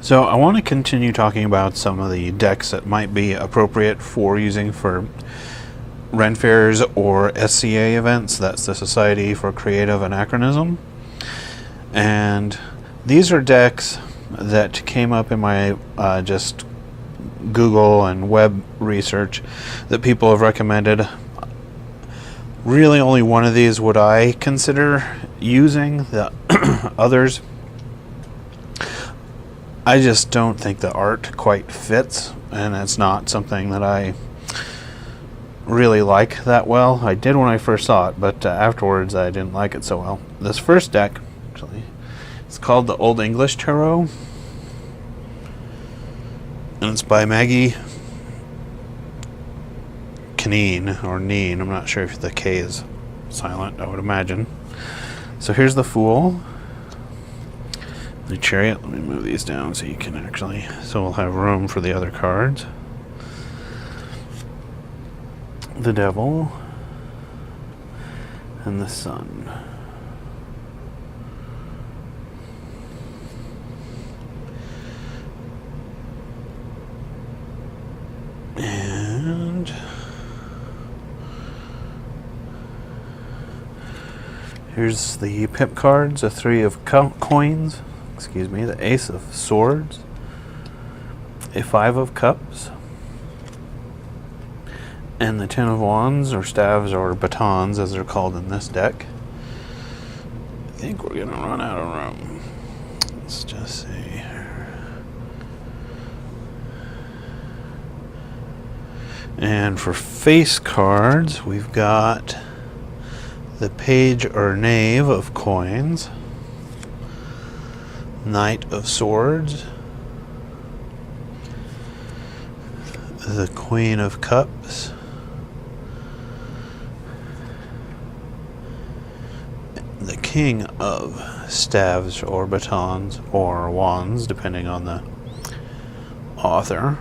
So I want to continue talking about some of the decks that might be appropriate for using for Ren-Fairs or SCA events. That's the Society for Creative Anachronism. And these are decks that came up in my just Google and web research that people have recommended. Really only one of these would I consider using. The others, I just don't think the art quite fits, and it's not something that I really like that well. I did when I first saw it, but afterwards I didn't like it so well. This first deck, actually, it's called the Olde English Tarot, and it's by Maggie Kneen, or Neen. I'm not sure if the K is silent, I would imagine. So here's the Fool, the Chariot. Let me move these down so you can actually, so we'll have room for the other cards. The Devil and the Sun. And here's the pip cards, a 3 of coins, excuse me, the Ace of Swords, a 5 of Cups, and the 10 of Wands, or staves, or batons as they're called in this deck. I think we're gonna run out of room. Let's just see here. And for face cards, we've got the Page or Knave of Coins, Knight of Swords, the Queen of Cups, the King of Staves or Batons or Wands, depending on the author.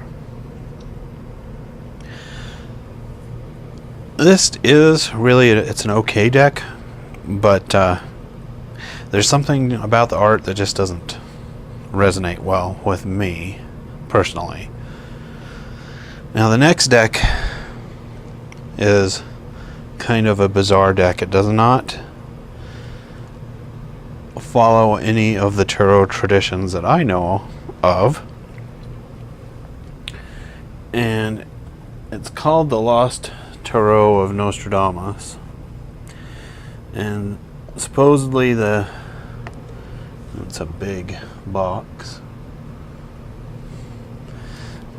This is really, it's an okay deck, but there's something about the art that just doesn't resonate well with me, personally. Now the next deck is kind of a bizarre deck. It does not follow any of the tarot traditions that I know of, and it's called the Lost Tarot of Nostrodamus, and supposedly it's a big box,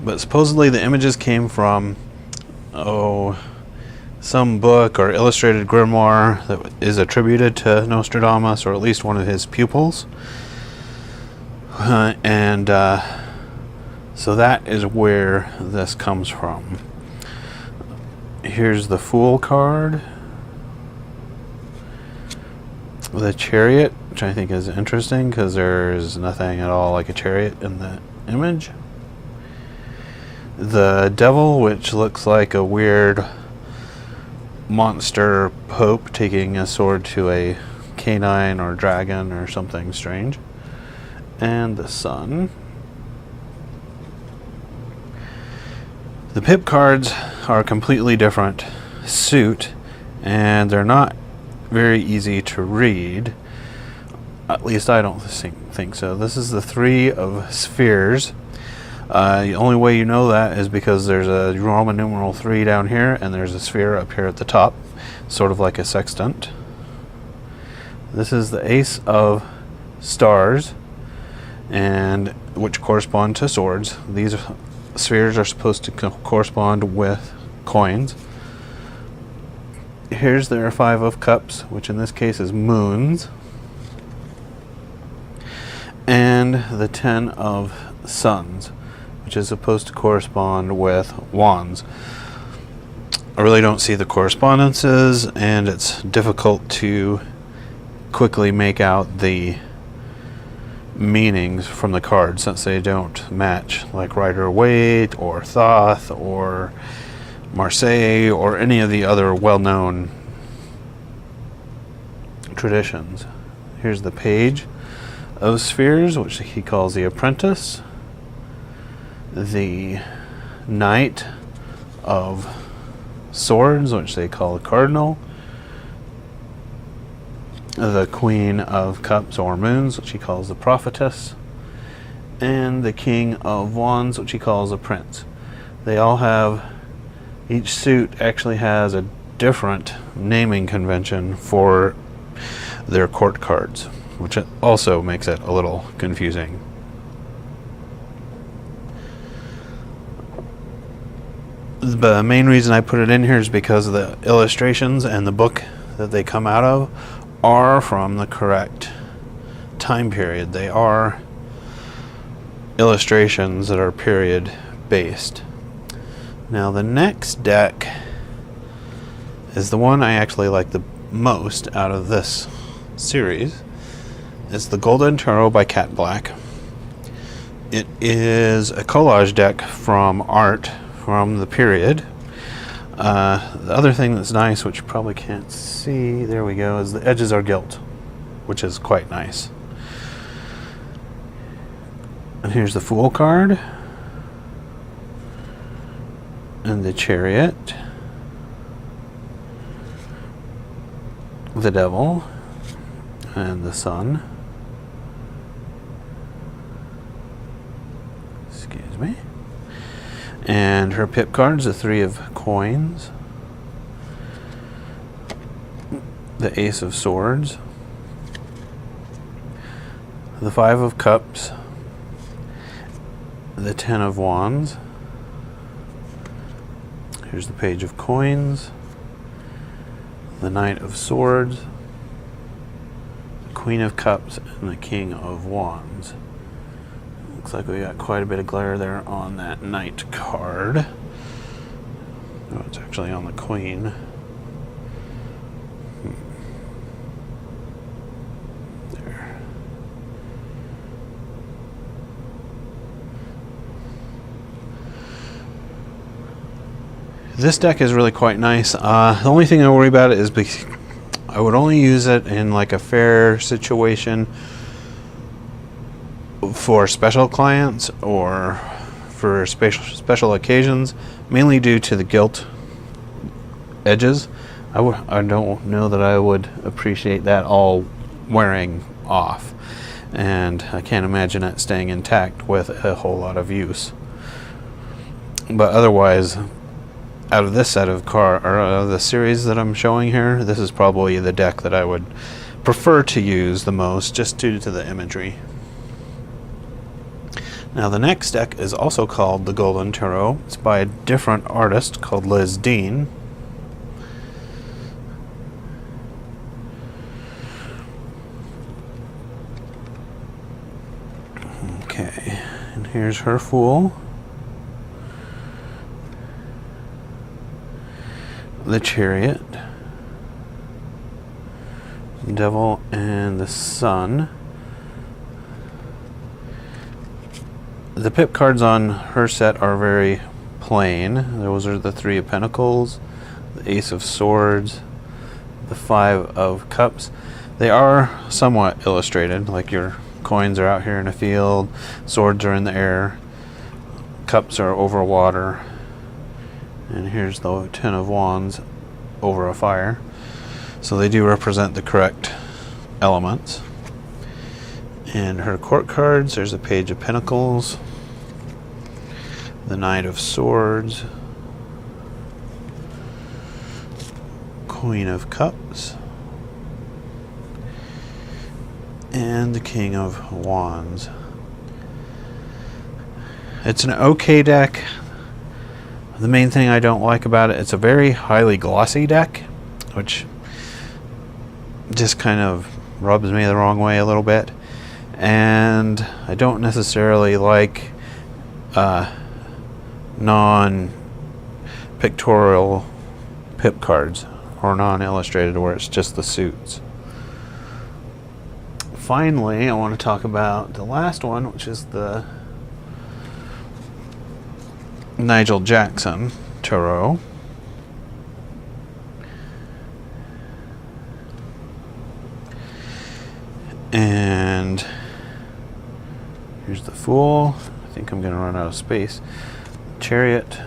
but supposedly the images came from some book or illustrated grimoire that is attributed to Nostrodamus, or at least one of his pupils, and so that is where this comes from. Here's the Fool card, the Chariot, which I think is interesting because there's nothing at all like a chariot in the image. The Devil, which looks like a weird monster pope taking a sword to a canine or dragon or something strange. And the Sun. The pip cards are a completely different suit, and they're not very easy to read. At least I don't think so. This is the 3 of Spheres. The only way you know that is because there's a Roman numeral 3 down here, and there's a sphere up here at the top, sort of like a sextant. This is the Ace of Stars, and which correspond to swords. These spheres are supposed to correspond with coins. Here's their 5 of Cups, which in this case is moons, and the 10 of Suns, which is supposed to correspond with wands. I really don't see the correspondences, and it's difficult to quickly make out the meanings from the cards since they don't match, like Rider-Waite or Thoth or Marseille or any of the other well-known traditions. Here's the Page of Spheres, which he calls the Apprentice, the Knight of Swords, which they call a cardinal, the Queen of Cups or Moons, which he calls the prophetess, and the King of Wands, which he calls a prince. They all have, each suit actually has a different naming convention for their court cards, which also makes it a little confusing. The main reason I put it in here is because the illustrations and the book that they come out of are from the correct time period. They are illustrations that are period based. Now the next deck is the one I actually like the most out of this series. It's the Golden Tarot by Cat Black. It is a collage deck from art from the period. The other thing that's nice, which you probably can't see, there we go, is the edges are gilt, which is quite nice. And here's the Fool card, and the Chariot, the Devil, and the Sun. Excuse me. And her pip cards, the Three of Coins, the Ace of Swords, the Five of Cups, the Ten of Wands. Here's the Page of Coins, the Knight of Swords, the Queen of Cups, and the King of Wands. Looks like we got quite a bit of glare there on that Knight card. Oh, it's actually on the Queen. There. This deck is really quite nice. The only thing I worry about it is I would only use it in like a fair situation for special clients or for special occasions, mainly due to the gilt edges. I don't know that I would appreciate that all wearing off, and I can't imagine it staying intact with a whole lot of use. But otherwise, out of this set of the series that I'm showing here, this is probably the deck that I would prefer to use the most, just due to the imagery. Now the next deck is also called the Golden Tarot. It's by a different artist called Liz Dean. Okay, and here's her Fool, the Chariot, the Devil, and the Sun. The pip cards on her set are very plain. Those are the Three of Pentacles, the Ace of Swords, the Five of Cups. They are somewhat illustrated, like your coins are out here in a field, swords are in the air, cups are over water, and here's the Ten of Wands over a fire. So they do represent the correct elements. And her court cards, there's a Page of Pentacles, the Knight of Swords, Queen of Cups, and the King of Wands. It's an okay deck. The main thing I don't like about it, it's a very highly glossy deck, which just kind of rubs me the wrong way a little bit. And I don't necessarily like non-pictorial pip cards or non-illustrated where it's just the suits. Finally, I want to talk about the last one, which is the Nigel Jackson Tarot. And here's the Fool, think I'm going to run out of space. Chariot.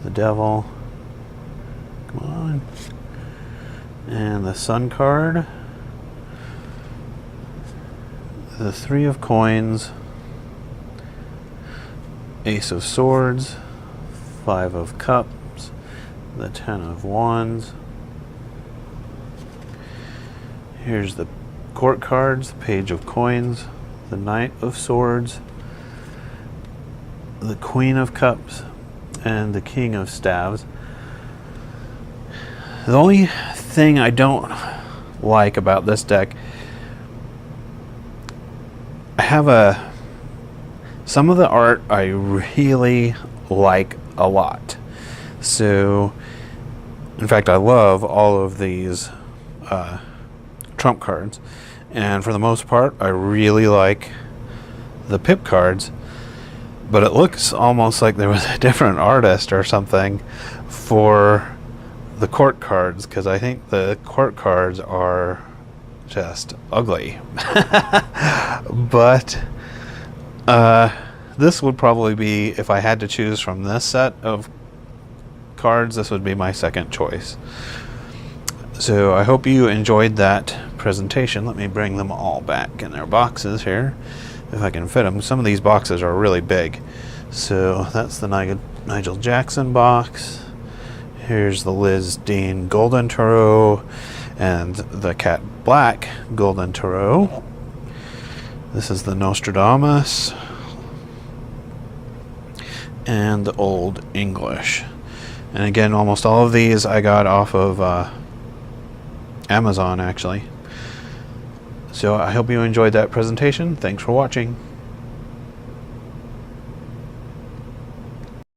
The Devil. Come on. And the Sun card. The Three of Coins. Ace of Swords. Five of Cups. The Ten of Wands. Here's the Court cards. The Page of Coins. The Knight of Swords. The Queen of Cups. And the King of Staves. The only thing I don't like about this deck, I have some of the art I really like a lot. So, in fact, I love all of these trump cards, and for the most part, I really like the pip cards. But it looks almost like there was a different artist or something for the court cards, because I think the court cards are just ugly. But this would probably be, if I had to choose from this set of cards, this would be my second choice. So I hope you enjoyed that presentation. Let me bring them all back in their boxes here, if I can fit them. Some of these boxes are really big. So that's the Nigel Jackson box. Here's the Liz Dean Golden Tarot and the Cat Black Golden Tarot. This is the Nostrodamus and the Olde English. And again, almost all of these I got off of Amazon, actually. So I hope you enjoyed that presentation. Thanks for watching.